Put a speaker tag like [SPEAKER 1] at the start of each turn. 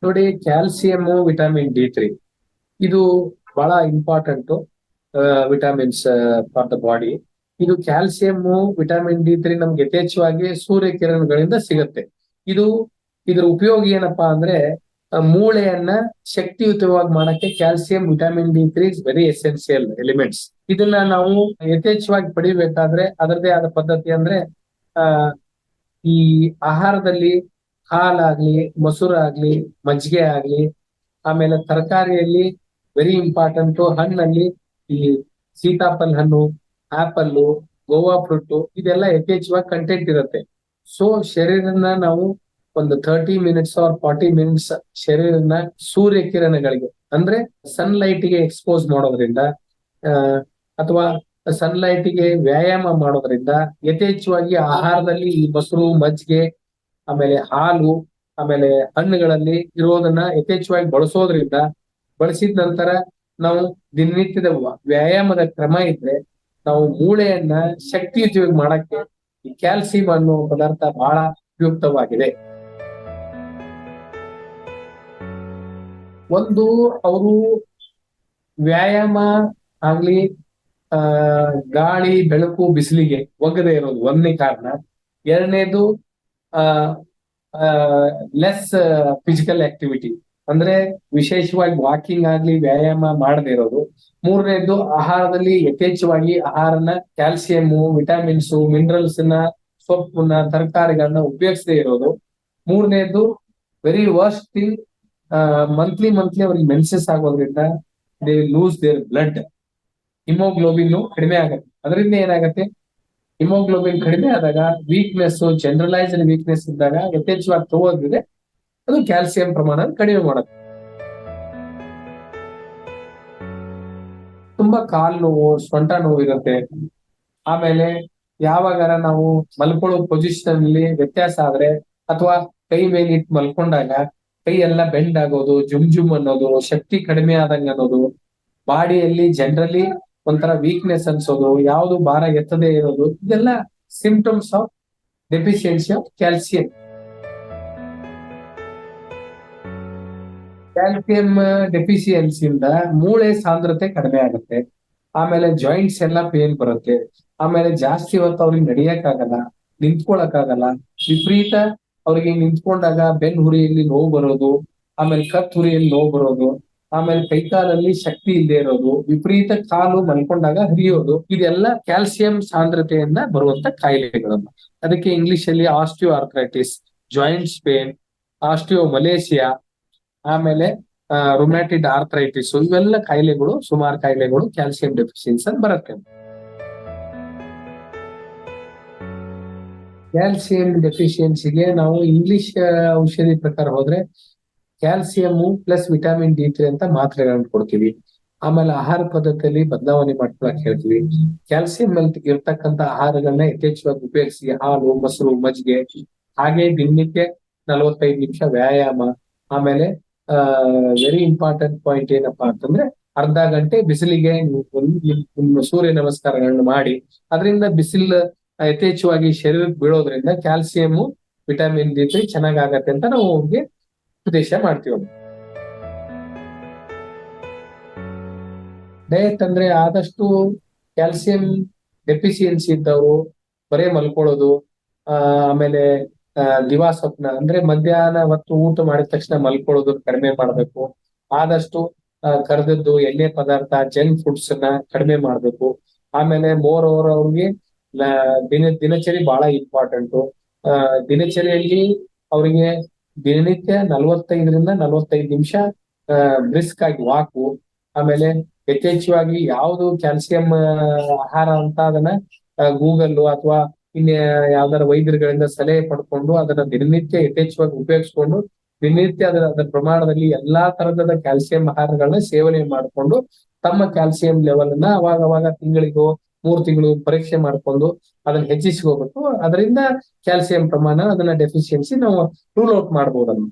[SPEAKER 1] ನೋಡಿ, calcium, vitamin D3 ಇದು ಬಹಳ important vitamins for the body. ಇದು ಕ್ಯಾಲ್ಸಿಯಂ, ವಿಟಮಿನ್ D3 ನಮ್ಗೆ ಯಥೇಚ್ಛವಾಗಿ ಸೂರ್ಯ ಕಿರಣಗಳಿಂದ ಸಿಗುತ್ತೆ. ಇದು ಇದ್ರ ಉಪಯೋಗ ಏನಪ್ಪಾ ಅಂದ್ರೆ ಮೂಳೆಯನ್ನ ಶಕ್ತಿಯುತವಾಗಿ ಮಾಡಕ್ಕೆ calcium, vitamin D3 is very essential elements. ಇದನ್ನ ನಾವು ಯಥೇಚ್ಛವಾಗಿ ಪಡಿಬೇಕಾದ್ರೆ ಅದರದೇ ಆದ ಪದ್ಧತಿ ಅಂದ್ರೆ ಆ ಈ ಆಹಾರದಲ್ಲಿ ಹಾಲಾಗ್ಲಿ, ಮೊಸರಾಗ್ಲಿ, ಮಜ್ಜಿಗೆ ಆಗ್ಲಿ, ಆಮೇಲೆ ತರಕಾರಿಯಲ್ಲಿ ವೆರಿ ಇಂಪಾರ್ಟೆಂಟ್ ಹಣ್ಣಲ್ಲಿ ಈ ಸೀತಾಫಲ್ ಹಣ್ಣು, ಆಪಲ್ಲು, ಗೋವಾ ಫ್ರೂಟ್ ಇದೆಲ್ಲ ಯಥೇಚ್ಛವಾಗಿ ಕಂಟೆಂಟ್ ಇರುತ್ತೆ. ಸೊ ಶರೀರನ ನಾವು ಒಂದು 30 ಮಿನಿಟ್ಸ್ ಆರ್ 40 ಮಿನಿಟ್ಸ್ ಶರೀರನ ಸೂರ್ಯ ಕಿರಣಗಳಿಗೆ ಅಂದ್ರೆ ಸನ್ಲೈಟ್ ಗೆ ಎಕ್ಸ್ಪೋಸ್ ಮಾಡೋದ್ರಿಂದ ಅಥವಾ ಸನ್ಲೈಟ್ ಗೆ ವ್ಯಾಯಾಮ ಮಾಡೋದ್ರಿಂದ ಯಥೇಚ್ಛವಾಗಿ ಆಹಾರದಲ್ಲಿ ಈ ಮೊಸರು, ಮಜ್ಜಿಗೆ, ಆಮೇಲೆ ಹಾಲು, ಆಮೇಲೆ ಹಣ್ಣುಗಳಲ್ಲಿ ಇರೋದನ್ನ ಯಥೇಚ್ಛವಾಗಿ ಬಳಸಿದ ನಂತರ ನಾವು ದಿನನಿತ್ಯದ ವ್ಯಾಯಾಮದ ಕ್ರಮ ಇದ್ರೆ ನಾವು ಮೂಳೆಯನ್ನ ಶಕ್ತಿಯುತವಾಗಿ ಮಾಡಕ್ಕೆ ಈ ಕ್ಯಾಲ್ಸಿಯಂ ಅನ್ನೋ ಪದಾರ್ಥ ಬಹಳ ಉಪಯುಕ್ತವಾಗಿದೆ. ಒಂದು, ಅವರು ವ್ಯಾಯಾಮ ಆಗ್ಲಿ, ಗಾಳಿ, ಬೆಳಕು, ಬಿಸಿಲಿಗೆ ಒಗ್ಗದೆ ಇರೋದು ಒಂದನೇ ಕಾರಣ. ಎರಡನೇದು ಲೆಸ್ ಫಿಸಿಕಲ್ ಆಕ್ಟಿವಿಟಿ ಅಂದ್ರೆ ವಿಶೇಷವಾಗಿ ವಾಕಿಂಗ್ ಆಗ್ಲಿ, ವ್ಯಾಯಾಮ ಮಾಡದೇ ಇರೋದು. ಮೂರನೇದು ಆಹಾರದಲ್ಲಿ ಯಥೇಚ್ಛವಾಗಿ ಆಹಾರನ ಕ್ಯಾಲ್ಸಿಯಂ, ವಿಟಮಿನ್ಸ್, ಮಿನರಲ್ಸ್ ನ, ಸೊಪ್ಪನ್ನ, ತರಕಾರಿಗಳನ್ನ ಉಪಯೋಗಿಸದೇ ಇರೋದು. ಮೂರನೇದು ವೆರಿ ವರ್ಸ್ಟ್ ಥಿಂಗ್, ಮಂತ್ಲಿ ಅವ್ರಿಗೆ ಮೆನ್ಸಸ್ ಆಗೋದ್ರಿಂದ they will lose there blood. Haemoglobin ಕಡಿಮೆ ಆಗತ್ತೆ. ಅದರಿಂದ ಏನಾಗತ್ತೆ, ಹಿಮೋಗ್ಲೋಬಿನ್ ಕಡಿಮೆ ಆದಾಗ ವೀಕ್ನೆಸ್, ಜನರಲೈಸ್ಡ್ ವೀಕ್ನೆಸ್ ಇದ್ದಾಗ ಯಥೇಚ್ಛವಾಗಿ ತಗೋದಿದೆ ಅದು ಕ್ಯಾಲ್ಸಿಯಂ ಪ್ರಮಾಣ ಕಡಿಮೆ ಮಾಡುತ್ತೆ. ತುಂಬಾ ಕಾಲು ನೋವು, ಸೊಂಟ ನೋವು ಇರುತ್ತೆ. ಆಮೇಲೆ ಯಾವಾಗಾರ ನಾವು ಮಲ್ಕೊಳ್ಳೋ ಪೊಸಿಷನ್ ಅಲ್ಲಿ ವ್ಯತ್ಯಾಸ ಆದ್ರೆ ಅಥವಾ ಕೈ ಮೇಲೆ ಇಟ್ಟು ಮಲ್ಕೊಂಡಾಗ ಕೈ ಎಲ್ಲ ಬೆಂಡ್ ಆಗೋದು, ಜುಮ್ ಅನ್ನೋದು, ಶಕ್ತಿ ಕಡಿಮೆ ಆದಂಗ ಅನ್ನೋದು, ಬಾಡಿಯಲ್ಲಿ ಜನರಲಿ ಒಂಥರ ವೀಕ್ನೆಸ್ ಅನ್ಸೋದು, ಯಾವುದು ಭಾರ ಎತ್ತದೇ ಇರೋದು, ಇದೆಲ್ಲ symptoms of deficiency of calcium. Calcium ಡೆಫಿಷಿಯನ್ಸಿಯಿಂದ ಮೂಳೆ ಸಾಂದ್ರತೆ ಕಡಿಮೆ ಆಗುತ್ತೆ. ಆಮೇಲೆ ಜಾಯಿಂಟ್ಸ್ ಎಲ್ಲ ಪೇನ್ ಬರುತ್ತೆ. ಆಮೇಲೆ ಜಾಸ್ತಿ ಹೊತ್ತು ಅವ್ರಿಗೆ ನಡಿಯಕ್ಕಾಗಲ್ಲ, ನಿಂತ್ಕೊಳಕ್ಕಾಗಲ್ಲ. ವಿಪರೀತ ಅವ್ರಿಗೆ ನಿಂತ್ಕೊಂಡಾಗ ಬೆನ್ ಹುರಿಯಲ್ಲಿ ನೋವು ಬರೋದು, ಆಮೇಲೆ ಕತ್ ಹುರಿಯಲ್ಲಿ ನೋವು ಬರೋದು, ಆಮೇಲೆ ಕೈಕಾಲಲ್ಲಿ ಶಕ್ತಿ ಇಲ್ಲದೆ ಇರೋದು, ವಿಪರೀತ ಕಾಲು ಮಲ್ಕೊಂಡಾಗ ಹರಿಯೋದು, ಇದೆಲ್ಲ ಕ್ಯಾಲ್ಸಿಯಂ ಸಾಂದ್ರತೆಯಿಂದ ಬರುವಂತ ಕಾಯಿಲೆಗಳನ್ನ. ಅದಕ್ಕೆ ಇಂಗ್ಲಿಷ್ ಅಲ್ಲಿ osteo arthritis, joints pain, osteo ಮಲೇಸಿಯಾ, ಆಮೇಲೆ ರುಮ್ಯಾಟಿಡ್ ಆರ್ಥರೈಟಿಸ್, ಇವೆಲ್ಲ ಕಾಯಿಲೆಗಳು, ಸುಮಾರು ಕಾಯಿಲೆಗಳು ಕ್ಯಾಲ್ಸಿಯಂ ಡೆಫಿಷಿಯನ್ಸಿ ಅಂತ ಬರುತ್ತೆ. ಕ್ಯಾಲ್ಸಿಯಂ ಡೆಫಿಷಿಯನ್ಸಿಗೆ ನಾವು ಇಂಗ್ಲಿಷ್ ಔಷಧಿ ಪ್ರಕಾರ ಹೋದ್ರೆ ಕ್ಯಾಲ್ಸಿಯಂ ಪ್ಲಸ್ ವಿಟಮಿನ್ D3 ಅಂತ ಮಾತ್ರೆಗಳನ್ನ ಕೊಡ್ತೀವಿ. ಆಮೇಲೆ ಆಹಾರ ಪದ್ಧತಿಯಲ್ಲಿ ಬದಲಾವಣೆ ಮಾಡ್ಕೊಳಕ್ ಹೇಳ್ತೀವಿ. ಕ್ಯಾಲ್ಸಿಯಂ ಇರ್ತಕ್ಕಂಥ ಆಹಾರಗಳನ್ನ ಯಥೇಚ್ಛವಾಗಿ ಉಪಯೋಗಿಸಿ, ಹಾಲು, ಮೊಸರು, ಮಜ್ಜಿಗೆ, ಹಾಗೆ ದಿನಕ್ಕೆ 45 ನಿಮಿಷ ವ್ಯಾಯಾಮ. ಆಮೇಲೆ ವೆರಿ ಇಂಪಾರ್ಟೆಂಟ್ ಪಾಯಿಂಟ್ ಏನಪ್ಪಾ ಅಂತಂದ್ರೆ ಅರ್ಧ ಗಂಟೆ ಬಿಸಿಲಿಗೆ ಸೂರ್ಯ ನಮಸ್ಕಾರಗಳನ್ನ ಮಾಡಿ, ಅದರಿಂದ ಬಿಸಿಲು ಯಥೇಚ್ಛವಾಗಿ ಶರೀರಕ್ಕೆ ಬೀಳೋದ್ರಿಂದ ಕ್ಯಾಲ್ಸಿಯಂ, ವಿಟಮಿನ್ D3 ಚೆನ್ನಾಗತ್ತೆ ಅಂತ ನಾವು ಅವ್ರಿಗೆ ಉಪದೇಶ ಮಾಡ್ತೀವಿ. ಡಯಟ್ ಅಂದ್ರೆ ಆದಷ್ಟು ಕ್ಯಾಲ್ಸಿಯಂ ಡೆಫಿಷಿಯನ್ಸಿ ಇದ್ದವರು ಬರೇ ಮಲ್ಕೊಳ್ಳೋದು, ಆಮೇಲೆ ದಿವಾ ಸ್ವಪ್ನ ಅಂದ್ರೆ ಮಧ್ಯಾಹ್ನ ಹೊತ್ತು ಊಟ ಮಾಡಿದ ತಕ್ಷಣ ಮಲ್ಕೊಳ್ಳೋದು ಕಡಿಮೆ ಮಾಡ್ಬೇಕು. ಆದಷ್ಟು ಕರೆದದ್ದು ಎಣ್ಣೆ ಪದಾರ್ಥ, ಜಂಕ್ ಫುಡ್ಸ್ ನ ಕಡಿಮೆ ಮಾಡ್ಬೇಕು. ಆಮೇಲೆ ಮೋರ್ ಓವರ್ ಅವ್ರಿಗೆ ದಿನಚರಿ ಬಹಳ ಇಂಪಾರ್ಟೆಂಟ್. ದಿನಚರಿಯಲ್ಲಿ ಅವರಿಗೆ ದಿನನಿತ್ಯ 45 ನಿಮಿಷ ಬ್ರಿಸ್ಕ್ ಆಗಿ ವಾಕು. ಆಮೇಲೆ ಯಥೇಚ್ಛವಾಗಿ ಯಾವುದು ಕ್ಯಾಲ್ಸಿಯಂ ಆಹಾರ ಅಂತ ಅದನ್ನ ಗೂಗಲ್ ಅಥವಾ ಇನ್ನ ಯಾವ್ದಾರ ವೈದ್ಯರುಗಳಿಂದ ಸಲಹೆ ಪಡ್ಕೊಂಡು ಅದನ್ನ ದಿನನಿತ್ಯ ಯಥೇಚ್ಛವಾಗಿ ಉಪಯೋಗಿಸ್ಕೊಂಡು ದಿನನಿತ್ಯ ಅದರ ಪ್ರಮಾಣದಲ್ಲಿ ಎಲ್ಲಾ ತರಹದ ಕ್ಯಾಲ್ಸಿಯಂ ಆಹಾರಗಳನ್ನ ಸೇವನೆ ಮಾಡಿಕೊಂಡು ತಮ್ಮ ಕ್ಯಾಲ್ಸಿಯಂ ಲೆವೆಲ್ ಅನ್ನ ಅವಾಗ ತಿಂಗಳಿಗೋ 3 ತಿಂಗಳು ಪರೀಕ್ಷೆ ಮಾಡ್ಕೊಂಡು ಅದನ್ನ ಹೆಚ್ಚಿಸ್ಕೋಬೇಕು. ಅದರಿಂದ ಕ್ಯಾಲ್ಸಿಯಂ ಪ್ರಮಾಣ, ಅದನ್ನ ಡೆಫಿಷಿಯನ್ಸಿ ನಾವು ರೂಲ್ ಔಟ್ ಮಾಡಬಹುದು.